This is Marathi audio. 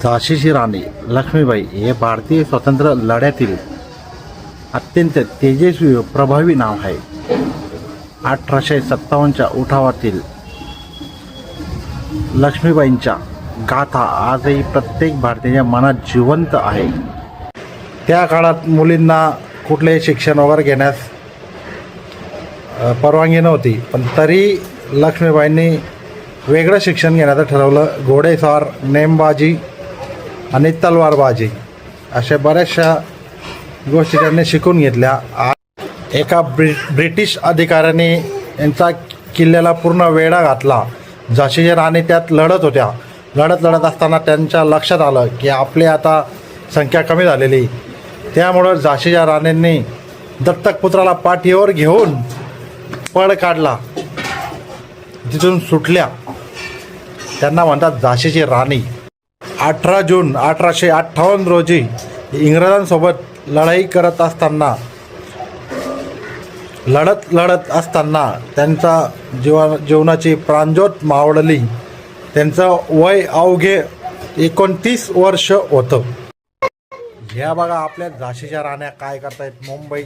झाशीची राणी लक्ष्मीबाई हे भारतीय स्वातंत्र्य लढ्यातील अत्यंत तेजस्वी व प्रभावी नाव आहे. 1857च्या उठावातील लक्ष्मीबाईंच्या गाथा आजही प्रत्येक भारतीयाच्या मनात जिवंत आहे. त्या काळात मुलींना कुठलेही शिक्षण वगैरे घेण्यास परवानगी नव्हती, पण तरी लक्ष्मीबाईंनी वेगळं शिक्षण घेण्याचं ठरवलं. घोडेस्वार, नेमबाजी आणि तलवारबाजी अशा बऱ्याचशा गोष्टी त्यांनी शिकून घेतल्या. एका ब्रिटिश अधिकाऱ्याने यांचा किल्ल्याला पूर्ण वेढा घातला. झाशीच्या राणी त्यात लढत होत्या. लढत असताना त्यांच्या लक्षात आलं की आपली आता संख्या कमी झालेली. त्यामुळं झाशीच्या राणींनी दत्तक पुत्राला पाठीवर घेऊन पळ काढला. तिथून सुटल्या. त्यांना म्हणतात झाशीची राणी. 18 जून 1858 रोजी इंग्रजांसोबत लढाई करत असताना लढत असताना त्यांचा जीवनाची प्राणज्योत मावळली. त्यांचं वय अवघे 29 वर्ष होतं. ह्या बघा आपल्या झाशीच्या राण्या काय करतायत. मुंबई